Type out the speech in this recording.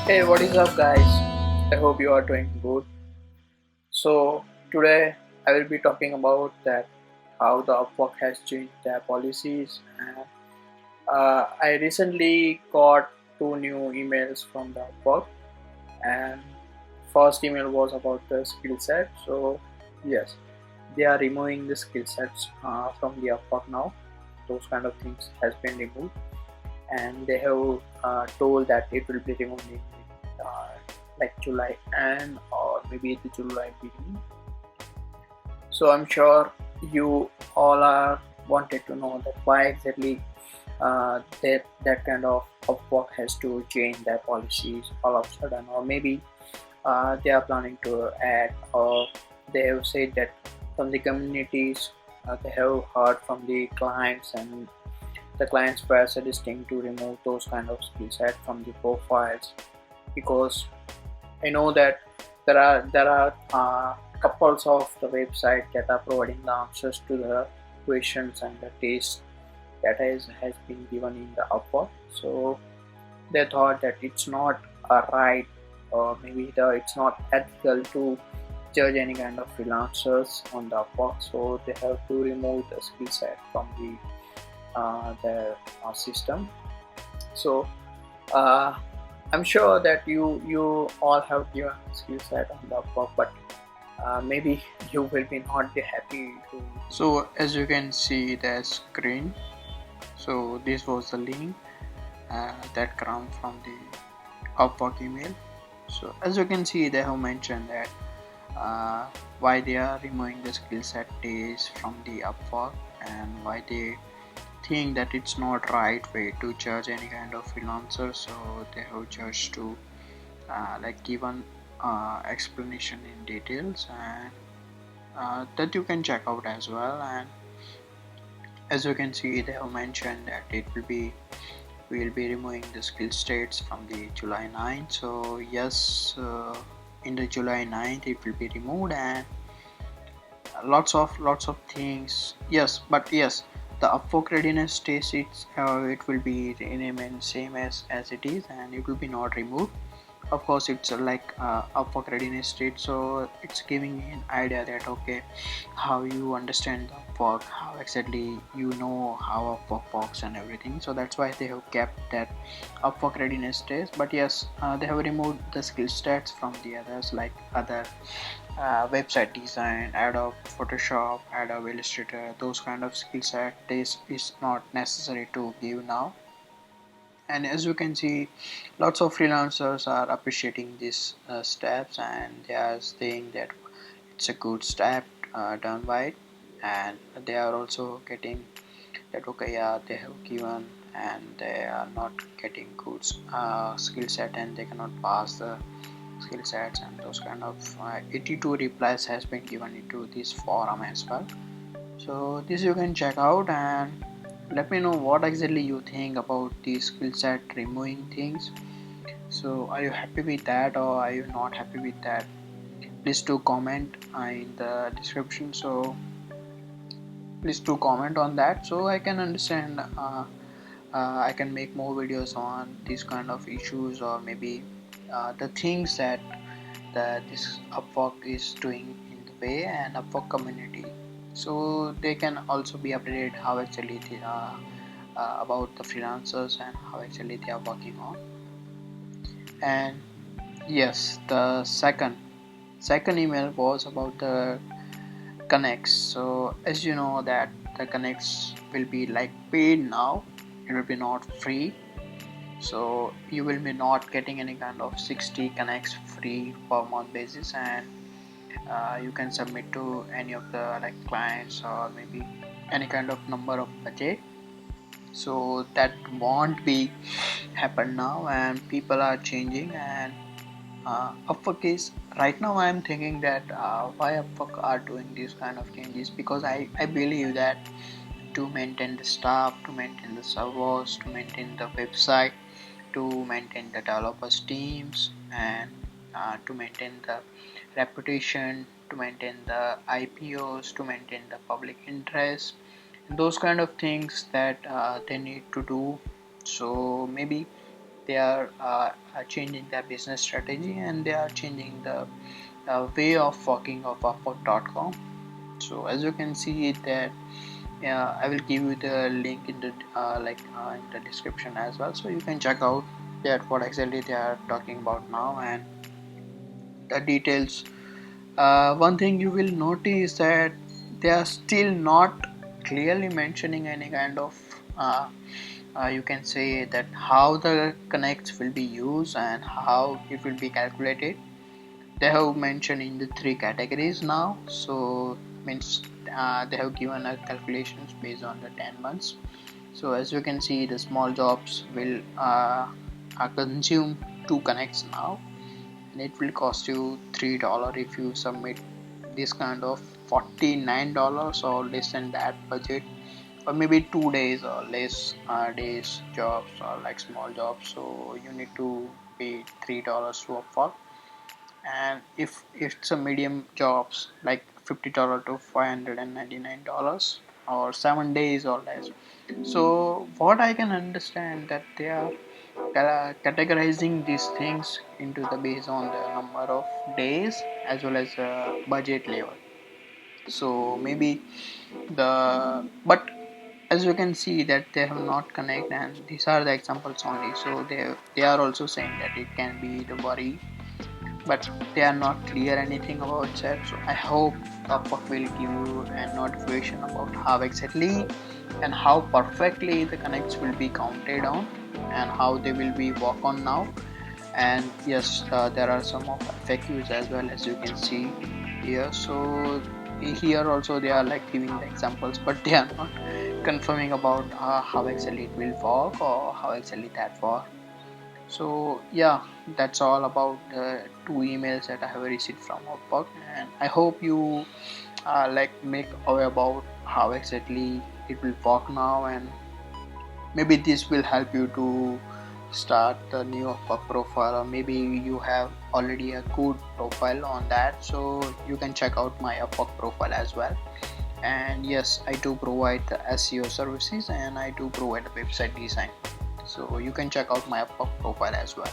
Hey, what is up, guys? I hope you are doing good. So, today I will be talking about that how the Upwork has changed their policies. And I recently got two new emails from the Upwork, and first email was about the skill set. So, yes, they are removing the skill sets from the Upwork now. Those kind of things has been removed, and they have told that it will be removed in uh, like July and or maybe the July beginning. So I'm sure you all are wanted to know that why exactly that kind of Upwork has to change their policies all of a sudden, or maybe they are planning to add, or they have said that from the communities they have heard from the clients, and the clients were suggesting to remove those kind of skill set from the profiles, because I know that there are couples of the website that are providing the answers to the questions and the test that has been given in the Upwork. So they thought that it's not a right, or maybe it's not ethical to judge any kind of freelancers on the Upwork. So they have to remove the skill set from their system. So uh, I'm sure that you all have given skill set on the Upwork, but maybe you will be not be happy to. So as you can see the screen, so this was the link that come from the Upwork email. So as you can see, they have mentioned that why they are removing the skill set days from the Upwork, and why they think that it's not right way to judge any kind of freelancer. So they have just to like given explanation in details, and that you can check out as well. And as you can see, they have mentioned that we'll be removing the skill states from the July 9th. So yes, in the July 9th it will be removed, and lots of things. Yes, but yes, the Upwork readiness states it will be remain same as it is, and it will be not removed. Of course, it's like Upwork readiness state, so it's giving you an idea that okay, how you understand the Upwork, how exactly you know how Upwork works and everything. So that's why they have kept that Upwork readiness stage. But yes, they have removed the skill stats from the others, like other website design, Adobe Photoshop, Adobe Illustrator. Those kind of skill set is not necessary to give now. And as you can see, lots of freelancers are appreciating these steps, and they are saying that it's a good step done by it. And they are also getting that okay, yeah, they have given and they are not getting good skill set, and they cannot pass the skill sets, and those kind of 82 replies has been given into this forum as well. So this you can check out, and let me know what exactly you think about the skill set removing things. So are you happy with that, or are you not happy with that? Please do comment in the description. So please do comment on that, so I can understand, I can make more videos on these kind of issues, or maybe the things that this Upwork is doing in the way, and Upwork community, so they can also be updated how actually they are about the freelancers and how actually they are working on. And yes, the second email was about the connects. So as you know that the connects will be like paid now, it will be not free. So you will be not getting any kind of 60 connects free per month basis, and you can submit to any of the like clients, or maybe any kind of number of budget. So that won't be happen now, and people are changing. And Upwork is right now, I'm thinking that why Upwork are doing these kind of changes, because I believe that to maintain the staff, to maintain the servers, to maintain the website, to maintain the developers teams, and to maintain the reputation, to maintain the IPOs, to maintain the public interest, those kind of things that they need to do. So maybe they are changing their business strategy, and they are changing the way of working of Upwork.com. So as you can see that, I will give you the link in the in the description as well, so you can check out that what exactly they are talking about now and the details. One thing you will notice that they are still not clearly mentioning any kind of you can say that how the connects will be used and how it will be calculated. They have mentioned in the three categories now, so means they have given a calculations based on the 10 months. So as you can see, the small jobs will consume 2 connects now, and it will cost you $3 if you submit this kind of $49 or less than that budget, or maybe 2 days or less days jobs or like small jobs. So you need to pay $3 to Upwork. And if it's a medium jobs like $50 to $599 or 7 days or less. So what I can understand that they are categorizing these things into the based on the number of days as well as budget level. So maybe the but as you can see that they have not connect, and these are the examples only. So they are also saying that it can be the worry, but they are not clear anything about that. So I hope Upwork will give you a notification about how exactly and how perfectly the connects will be counted on and how they will be work on now. And yes, there are some of FAQs as well, as you can see here. So here also they are like giving the examples, but they are not confirming about how exactly it will work or how exactly that work. So yeah, that's all about the 2 emails that I have received from Upwork, and I hope you make aware about how exactly it will work now, and maybe this will help you to start the new Upwork profile, or maybe you have already a good profile on that, so you can check out my Upwork profile as well. And yes, I do provide the SEO services, and I do provide a website design, so you can check out my Upwork profile as well.